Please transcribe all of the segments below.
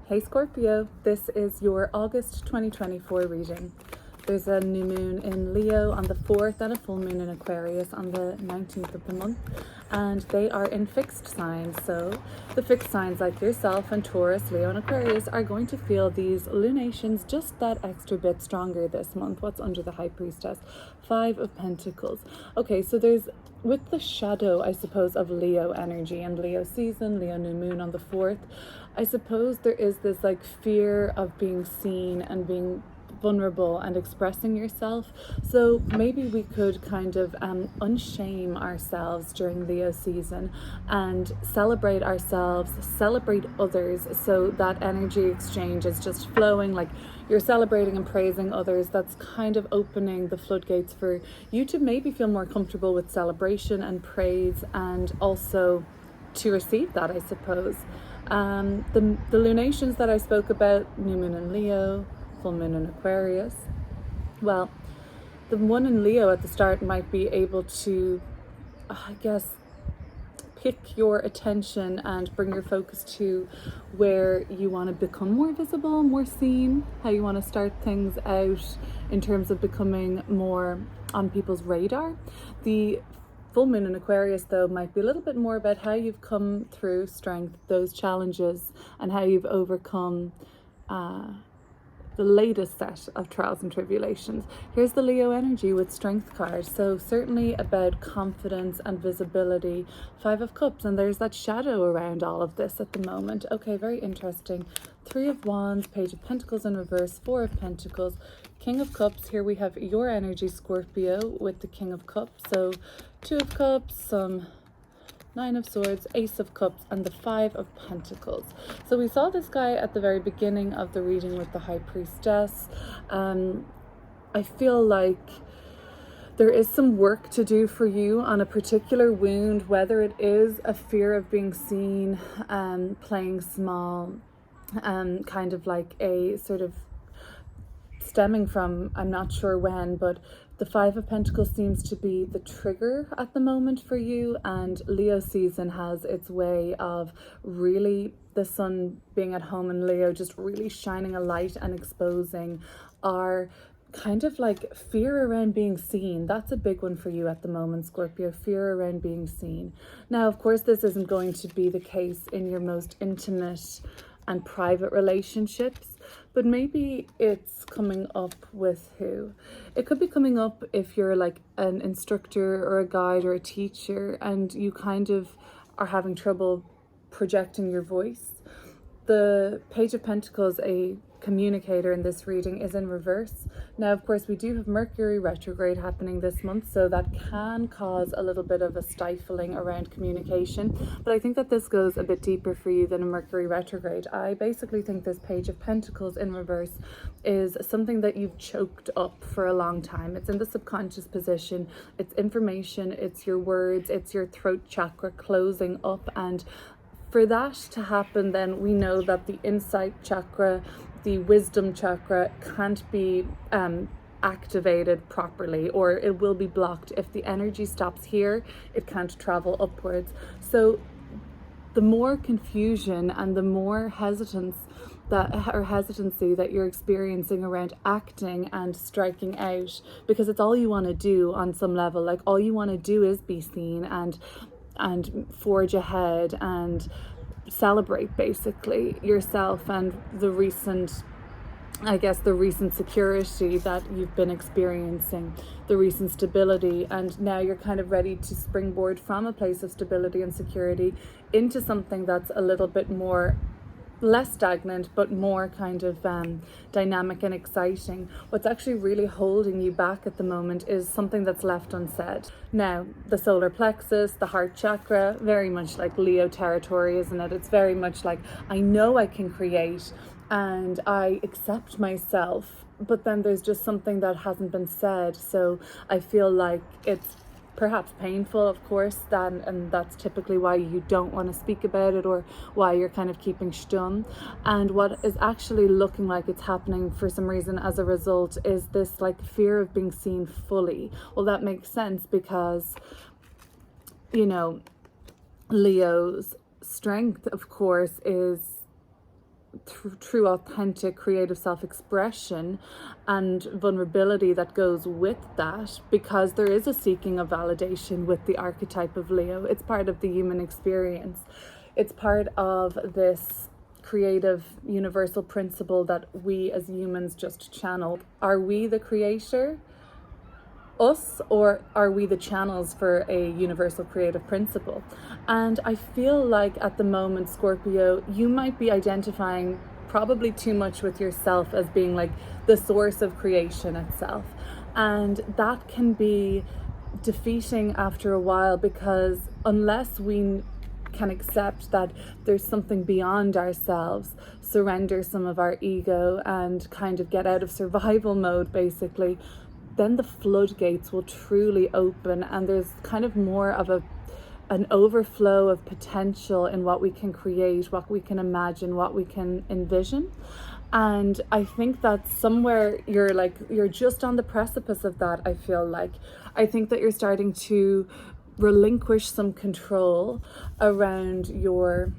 Hey Scorpio, this is your August 2024 reading. There's a new moon in Leo on the 4th and a full moon in Aquarius on the 19th of the month, and they are in fixed signs. So the fixed signs like yourself and Taurus, Leo and Aquarius are going to feel these lunations just that extra bit stronger this month. What's under the High Priestess? 5 of Pentacles. Okay, so there's, with the shadow, I suppose, of Leo energy and Leo season, Leo new moon on the 4th, I suppose there is this like fear of being seen and being vulnerable and expressing yourself. So maybe we could kind of unshame ourselves during Leo season and celebrate ourselves, celebrate others, so that energy exchange is just flowing, like you're celebrating and praising others. That's kind of opening the floodgates for you to maybe feel more comfortable with celebration and praise, and also to receive that, I suppose. The lunations that I spoke about, new moon in Leo, full moon in Aquarius, well, the one in Leo at the start might be able to, I guess, pick your attention and bring your focus to where you want to become more visible, more seen, how you want to start things out in terms of becoming more on people's radar. The full moon in Aquarius, though, might be a little bit more about how you've come through strength, those challenges, and how you've overcome the latest set of trials and tribulations. Here's the Leo energy with Strength card. So certainly about confidence and visibility. 5 of Cups, and there's that shadow around all of this at the moment. Okay, very interesting. 3 of Wands, Page of Pentacles in reverse, 4 of Pentacles, King of Cups. Here we have your energy, Scorpio, with the King of Cups. So 2 of Cups, some 9 of Swords, Ace of Cups, and the 5 of Pentacles. So we saw this guy at the very beginning of the reading with the High Priestess. I feel like there is some work to do for you on a particular wound, whether it is a fear of being seen, playing small, kind of like a sort of stemming from, I'm not sure when, but the 5 of Pentacles seems to be the trigger at the moment for you, and Leo season has its way of really, the sun being at home in Leo, just really shining a light and exposing our kind of like fear around being seen. That's a big one for you at the moment, Scorpio, fear around being seen. Now, of course, this isn't going to be the case in your most intimate and private relationships, but maybe it's coming up with who? It could be coming up if you're like an instructor or a guide or a teacher and you kind of are having trouble projecting your voice. The Page of Pentacles, a communicator in this reading, is in reverse. Now, of course, we do have Mercury retrograde happening this month, so that can cause a little bit of a stifling around communication. But I think that this goes a bit deeper for you than a Mercury retrograde. I basically think this Page of Pentacles in reverse is something that you've choked up for a long time. It's in the subconscious position. It's information, it's your words, it's your throat chakra closing up, and for that to happen, then we know that the insight chakra, the wisdom chakra can't be activated properly, or it will be blocked. If the energy stops here, it can't travel upwards. So the more confusion and the more hesitancy that you're experiencing around acting and striking out, because it's all you want to do on some level. Like, all you want to do is be seen and forge ahead and celebrate basically yourself and the recent, I guess, the recent security that you've been experiencing, the recent stability, and now you're kind of ready to springboard from a place of stability and security into something that's a little bit more, less stagnant, but more kind of dynamic and exciting. What's actually really holding you back at the moment is something that's left unsaid. Now, the solar plexus, the heart chakra, very much like Leo territory, isn't it? It's very much like, I know I can create and I accept myself, but then there's just something that hasn't been said. So I feel like it's perhaps painful, of course, and that's typically why you don't want to speak about it, or why you're kind of keeping stum. And what is actually looking like it's happening for some reason as a result is this like fear of being seen fully. Well, that makes sense because, you know, Leo's strength, of course, is true authentic creative self-expression and vulnerability that goes with that, because there is a seeking of validation with the archetype of Leo. It's part of the human experience. It's part of this creative universal principle that we as humans just channel. Are we the creator, us, or are we the channels for a universal creative principle? And I feel like at the moment, Scorpio, you might be identifying probably too much with yourself as being like the source of creation itself, and that can be defeating after a while, because unless we can accept that there's something beyond ourselves, surrender some of our ego and kind of get out of survival mode basically, then the floodgates will truly open, and there's kind of more of an overflow of potential in what we can create, what we can imagine, what we can envision. And I think that somewhere you're just on the precipice of that. I think that you're starting to relinquish some control around your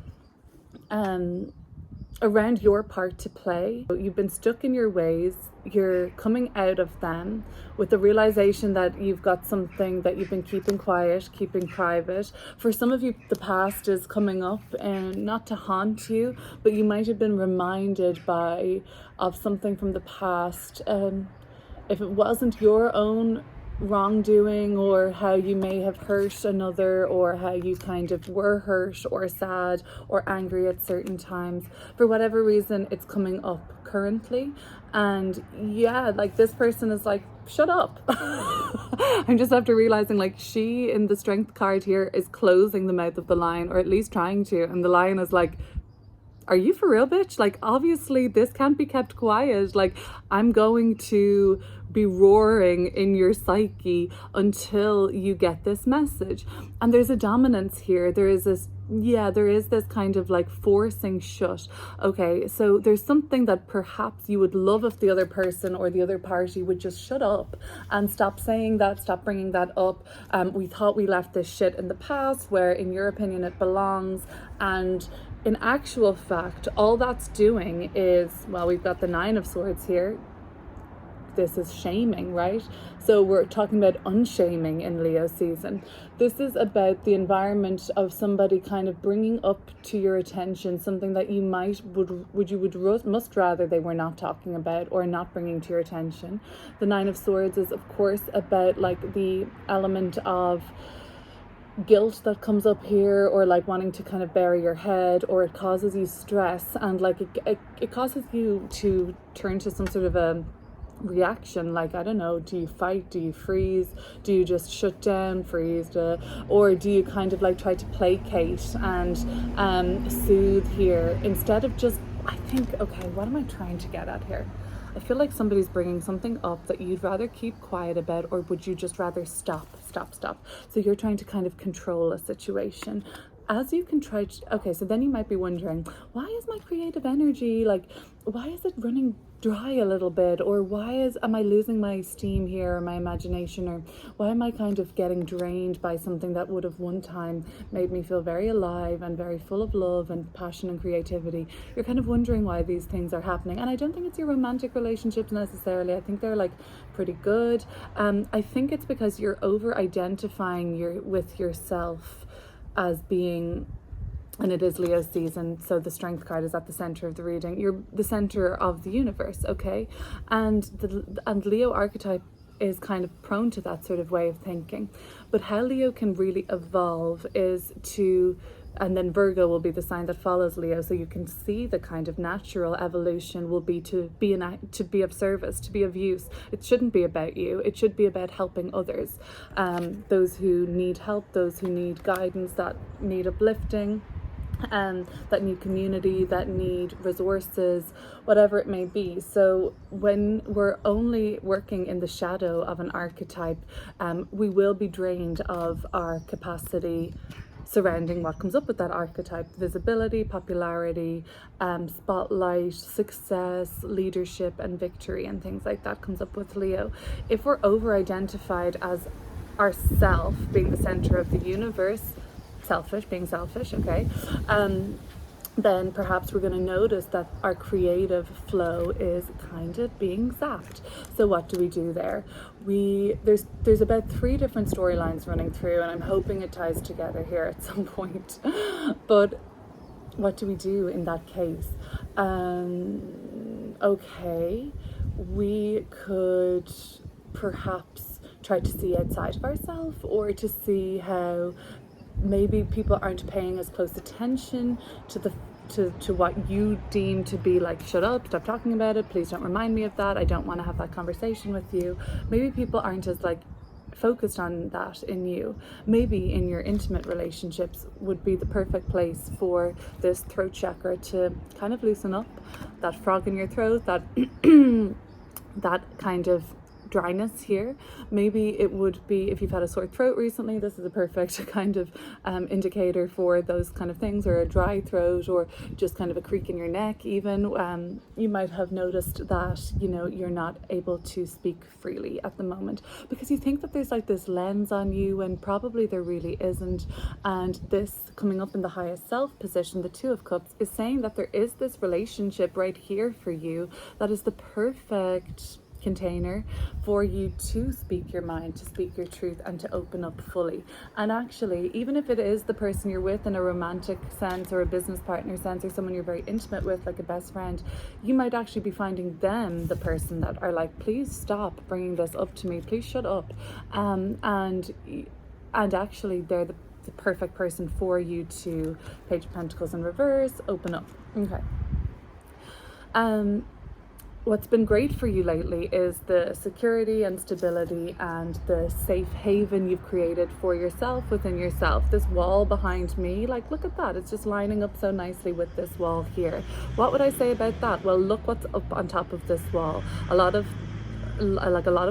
part to play. You've been stuck in your ways. You're coming out of them with the realization that you've got something that you've been keeping quiet, keeping private. For some of you, the past is coming up, and not to haunt you, but you might have been reminded of something from the past. If it wasn't your own wrongdoing, or how you may have hurt another, or how you kind of were hurt or sad or angry at certain times, for whatever reason it's coming up currently. And yeah, like this person is like, shut up. I'm just after realizing, like, she in the strength card here is closing the mouth of the lion, or at least trying to, and the lion is like, are you for real, bitch? Like, obviously this can't be kept quiet. Like, I'm going to be roaring in your psyche until you get this message. And there's a dominance here. There is this kind of like forcing shut. Okay, so there's something that perhaps you would love if the other person or the other party would just shut up and stop saying that, stop bringing that up. We thought we left this shit in the past, where in your opinion it belongs. And in actual fact, all that's doing is, well, we've got the Nine of Swords here. This is shaming, right? So we're talking about unshaming in Leo season. This is about the environment of somebody kind of bringing up to your attention something that you must rather they were not talking about or not bringing to your attention. The Nine of Swords is, of course, about like the element of guilt that comes up here, or like wanting to kind of bury your head, or it causes you stress, and like it causes you to turn to some sort of a reaction. Like, I don't know, do you fight, do you freeze, do you just shut down, freeze, or do you kind of like try to placate and soothe here, instead of just, I think, okay, what am I trying to get at here? I feel like somebody's bringing something up that you'd rather keep quiet about, or would you just rather stop? So you're trying to kind of control a situation. As you can try to, okay, so then you might be wondering, why is my creative energy, like, why is it running dry a little bit, or am I losing my steam here, or my imagination, or why am I kind of getting drained by something that would have one time made me feel very alive and very full of love and passion and creativity? You're kind of wondering why these things are happening. And I don't think it's your romantic relationships necessarily. I think they're like pretty good. I think it's because you're over identifying with yourself as being, and it is Leo season, so the strength card is at the center of the reading. You're the center of the universe, okay? And Leo archetype is kind of prone to that sort of way of thinking. But how Leo can really evolve is to, and then Virgo will be the sign that follows Leo, so you can see the kind of natural evolution will be to be of service, to be of use. It shouldn't be about you. It should be about helping others, those who need help, those who need guidance, that need uplifting, that need community, that need resources, whatever it may be. So when we're only working in the shadow of an archetype, we will be drained of our capacity surrounding what comes up with that archetype: visibility, popularity, spotlight, success, leadership, and victory, and things like that comes up with Leo. If we're over-identified as ourself being the center of the universe, being selfish, okay, then perhaps we're going to notice that our creative flow is kind of being zapped. So what do we do there? There's about 3 different storylines running through, and I'm hoping it ties together here at some point. But what do we do in that case? Okay, we could perhaps try to see outside of ourselves, or to see how maybe people aren't paying as close attention to to what you deem to be like, shut up, stop talking about it, please don't remind me of that, I don't want to have that conversation with you. Maybe people aren't as like focused on that in you. Maybe in your intimate relationships would be the perfect place for this throat chakra to kind of loosen up, that frog in your throat, that that kind of dryness here. Maybe it would be, if you've had a sore throat recently, this is a perfect kind of indicator for those kind of things, or a dry throat, or just kind of a creak in your neck even. You might have noticed that, you know, you're not able to speak freely at the moment because you think that there's like this lens on you, and probably there really isn't. And this coming up in the highest self position, the 2 of Cups, is saying that there is this relationship right here for you that is the perfect container for you to speak your mind, to speak your truth, and to open up fully. And actually, even if it is the person you're with in a romantic sense, or a business partner sense, or someone you're very intimate with, like a best friend, you might actually be finding them the person that are like, please stop bringing this up to me, please shut up. And actually they're the perfect person for you to, Page of Pentacles in reverse, open up. Okay. What's been great for you lately is the security and stability and the safe haven you've created for yourself within yourself. This wall behind me, like, look at that. It's just lining up so nicely with this wall here. What would I say about that? Well, look what's up on top of this wall. A lot of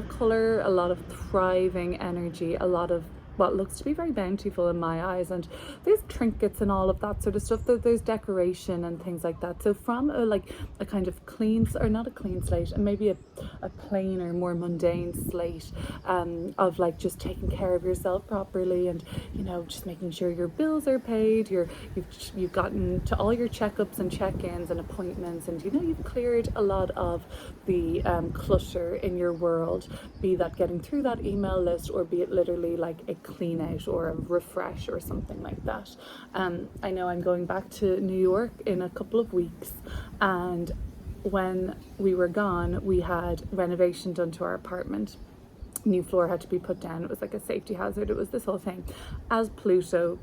color, a lot of thriving energy, a lot of what looks to be very bountiful in my eyes, and there's trinkets and all of that sort of stuff. There's decoration and things like that. So from a kind of clean, or not a clean slate, and maybe a plain or more mundane slate of like just taking care of yourself properly, and, you know, just making sure your bills are paid, you've gotten to all your checkups and check-ins and appointments, and, you know, you've cleared a lot of the clutter in your world, be that getting through that email list, or be it literally like a clean out or a refresh or something like that. I know I'm going back to New York in a couple of weeks, and when we were gone, we had renovation done to our apartment. New floor had to be put down. It was like a safety hazard. It was this whole thing. As Pluto,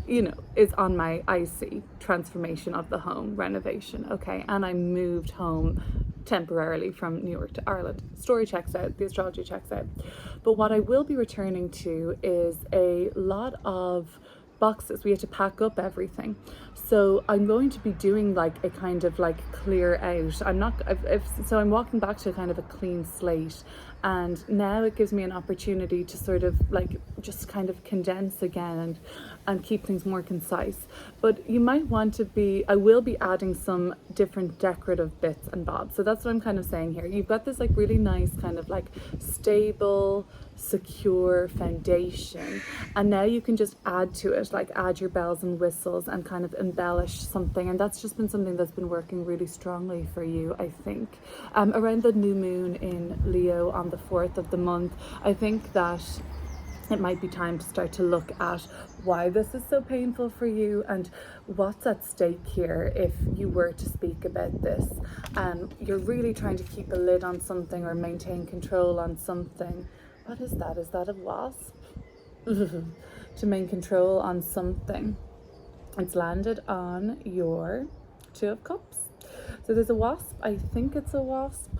you know, is on my icy transformation of the home renovation, okay, and I moved home temporarily from New York to Ireland. Story checks out, the astrology checks out. But what I will be returning to is a lot of boxes. We had to pack up everything. So I'm going to be doing like a kind of like clear out. So I'm walking back to kind of a clean slate, and now it gives me an opportunity to sort of like just kind of condense again and keep things more concise. But you might want to I will be adding some different decorative bits and bobs. So that's what I'm kind of saying here. You've got this like really nice kind of like stable, secure foundation, and now you can just add to it, like add your bells and whistles and kind of embellish something. And that's just been something that's been working really strongly for you, I think. Around the new moon in Leo on the 4th of the month, I think that it might be time to start to look at why this is so painful for you and what's at stake here if you were to speak about this. You're really trying to keep a lid on something or maintain control on something. What is that? Is that a wasp? To maintain control on something. It's landed on your 2 of Cups. So there's a wasp. I think it's a wasp.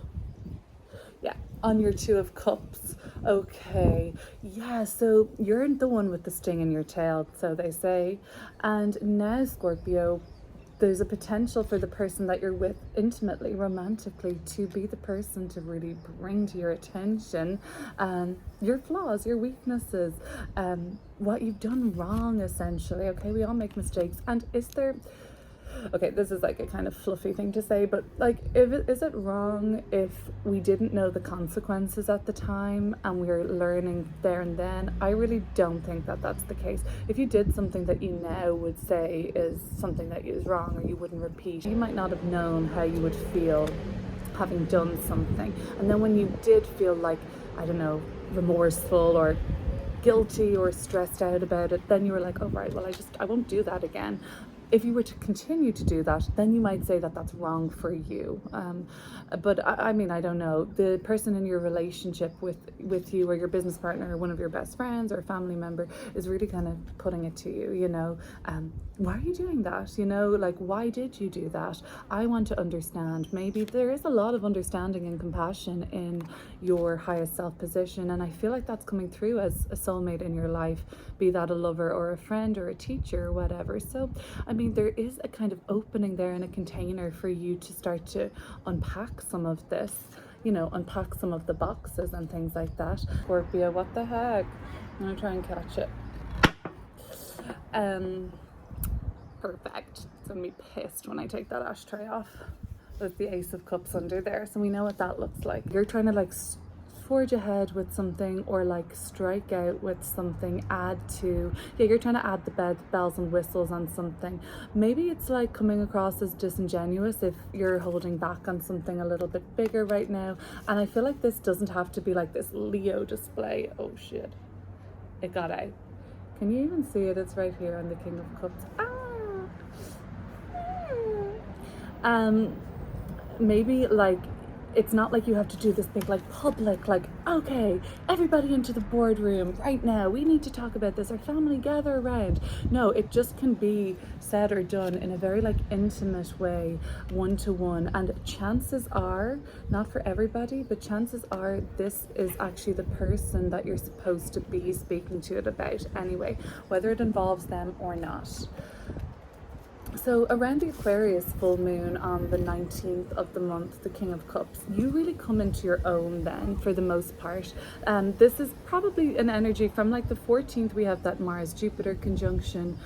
Yeah, on your 2 of Cups. Okay, yeah, so you're the one with the sting in your tail, so they say. And now, Scorpio, there's a potential for the person that you're with intimately, romantically, to be the person to really bring to your attention your flaws, your weaknesses, what you've done wrong, essentially. Okay, we all make mistakes. And is there okay, this is like a kind of fluffy thing to say, but like, is it wrong if we didn't know the consequences at the time and we were learning there and then? I really don't think that that's the case. If you did something that you now would say is something that is wrong or you wouldn't repeat, you might not have known how you would feel having done something. And then when you did feel like, I don't know, remorseful or guilty or stressed out about it, then you were like, oh right, well I won't do that again. If you were to continue to do that, then you might say that that's wrong for you. But I mean, I don't know. The person in your relationship with you, or your business partner, or one of your best friends, or a family member, is really kind of putting it to you, you know, why are you doing that? You know, like, why did you do that? I want to understand. Maybe there is a lot of understanding and compassion in your highest self position, and I feel like that's coming through as a soulmate in your life, be that a lover or a friend or a teacher or whatever. So I mean, there is a kind of opening there in a container for you to start to unpack some of this, you know, unpack some of the boxes and things like that. Scorpio, what the heck? I'm gonna try and catch it. Perfect. It's gonna be pissed when I take that ashtray off with the Ace of Cups under there. So we know what that looks like. You're trying to like forge ahead with something, or like strike out with something, add to, yeah, you're trying to add the bells and whistles on something. Maybe it's like coming across as disingenuous if you're holding back on something a little bit bigger right now. And I feel like this doesn't have to be like this Leo display. Oh shit, it got out. Can you even see it? It's right here on the King of Cups. Maybe like, it's not like you have to do this big like public, like, okay, everybody into the boardroom right now, we need to talk about this, our family gather around. No, it just can be said or done in a very like intimate way, one-to-one. And chances are, not for everybody, but chances are this is actually the person that you're supposed to be speaking to it about anyway, whether it involves them or not. So around the Aquarius full moon on the 19th of the month, the King of Cups, you really come into your own then, for the most part. This is probably an energy from like the 14th, we have that Mars-Jupiter conjunction.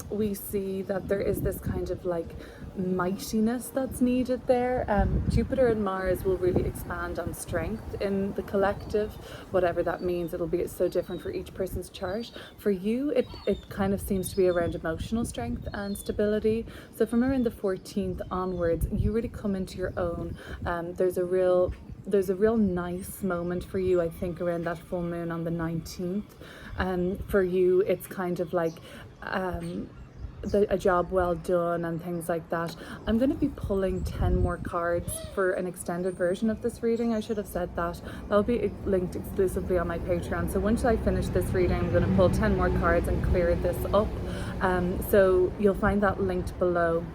We see that there is this kind of like mightiness that's needed there. Jupiter and Mars will really expand on strength in the collective, whatever that means. It'll be so different for each person's chart. For you, it kind of seems to be around emotional strength and stability. So from around the 14th onwards, you really come into your own. There's a real nice moment for you, I think, around that full moon on the 19th. For you, it's kind of like a job well done and things like that. I'm going to be pulling 10 more cards for an extended version of this reading. I should have said that. That'll be linked exclusively on my Patreon. So once I finish this reading, I'm going to pull 10 more cards and clear this up. So you'll find that linked below.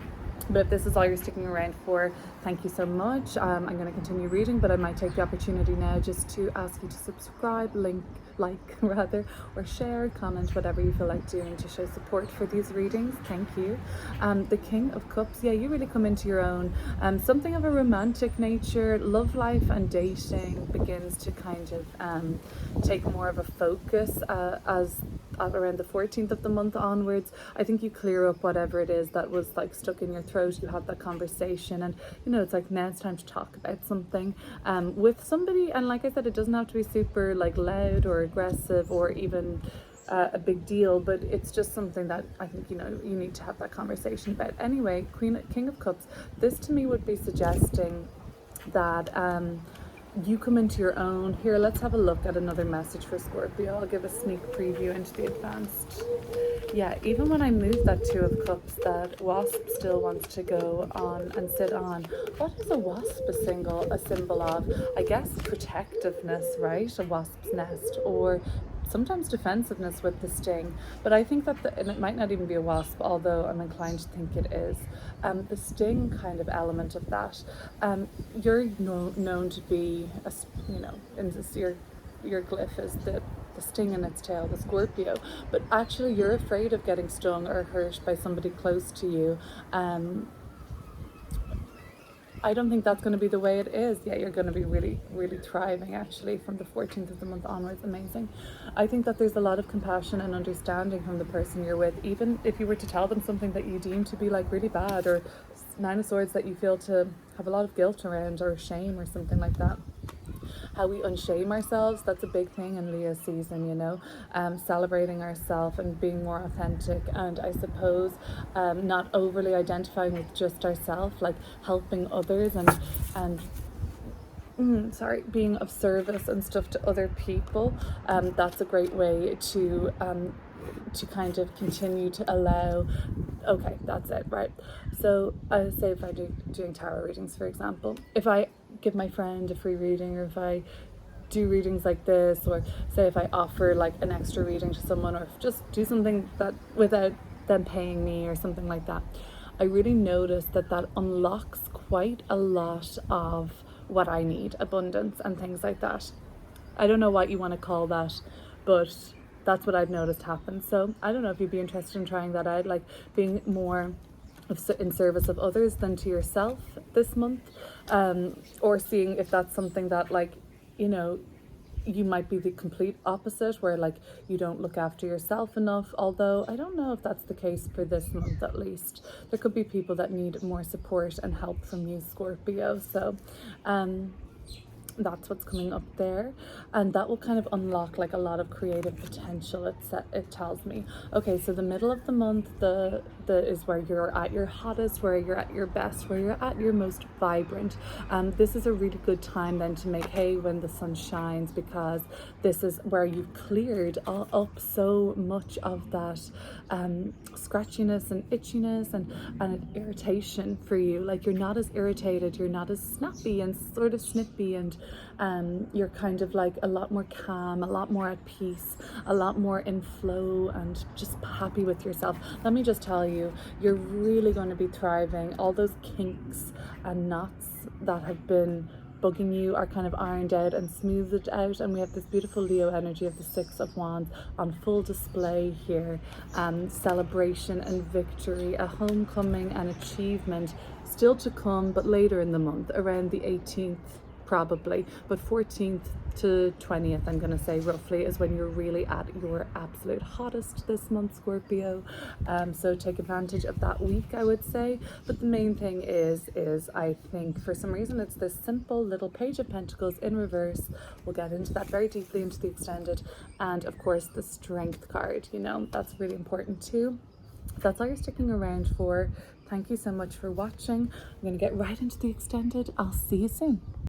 But if this is all you're sticking around for, thank you so much. I'm going to continue reading, but I might take the opportunity now just to ask you to subscribe, like rather, or share, comment, whatever you feel like doing to show support for these readings. Thank you. The King of Cups, yeah, you really come into your own. Something of a romantic nature, love life and dating begins to kind of take more of a focus as around the 14th of the month onwards. I think you clear up whatever it is that was like stuck in your throat. You have that conversation, and you know, it's like, now it's time to talk about something with somebody. And like I said, it doesn't have to be super like loud or aggressive or even a big deal, but it's just something that I think, you know, you need to have that conversation about. Anyway, King of Cups, this to me would be suggesting that you come into your own. Here, let's have a look at another message for Scorpio. I'll give a sneak preview into the advanced. Yeah, even when I move that Two of Cups, that wasp still wants to go on and sit on. What is a wasp a symbol of? I guess protectiveness, right? A wasp's nest, or sometimes defensiveness with the sting. But I think that, and it might not even be a wasp, although I'm inclined to think it is, the sting kind of element of that. You're known to be, you know, in this, your glyph is the sting in its tail, the Scorpio, but actually you're afraid of getting stung or hurt by somebody close to you. I don't think that's going to be the way it is. Yeah, you're going to be really, really thriving actually from the 14th of the month onwards. Amazing. I think that there's a lot of compassion and understanding from the person you're with, even if you were to tell them something that you deem to be like really bad, or Nine of Swords that you feel to have a lot of guilt around, or shame or something like that. How we unshame ourselves, that's a big thing in Leo season, you know, celebrating ourselves and being more authentic, and I suppose not overly identifying with just ourselves, like helping others and being of service and stuff to other people. That's a great way to kind of continue to allow. Okay, that's it, right? So I say if I do doing tarot readings, for example, if I give my friend a free reading, or if I do readings like this, or say if I offer like an extra reading to someone, or just do something that without them paying me or something like that, I really notice that unlocks quite a lot of what I need, abundance and things like that. I don't know what you want to call that, but that's what I've noticed happen. So I don't know if you'd be interested in trying that out, like being more in service of others than to yourself this month, or seeing if that's something that, like, you know, you might be the complete opposite, where like you don't look after yourself enough, although I don't know if that's the case for this month. At least there could be people that need more support and help from you, Scorpio. So that's what's coming up there, and that will kind of unlock like a lot of creative potential, it tells me. Okay, so the middle of the month, the is where you're at your hottest, where you're at your best, where you're at your most vibrant. This is a really good time then to make hay when the sun shines, because this is where you've cleared up so much of that scratchiness and itchiness and irritation for you. Like, you're not as irritated, you're not as snappy and sort of snippy, and you're kind of like a lot more calm, a lot more at peace, a lot more in flow, and just happy with yourself. Let me just tell you, you're really going to be thriving. All those kinks and knots that have been bugging you are kind of ironed out and smoothed out, and we have this beautiful Leo energy of the Six of Wands on full display here. Celebration and victory, a homecoming and achievement still to come, but later in the month, around the 18th probably, but 14th to 20th, I'm gonna say roughly, is when you're really at your absolute hottest this month, Scorpio. So take advantage of that week, I would say. But the main thing is I think for some reason it's this simple little Page of Pentacles in reverse. We'll get into that very deeply into the extended, and of course the Strength card, you know, that's really important too. If that's all you're sticking around for, thank you so much for watching. I'm gonna get right into the extended. I'll see you soon.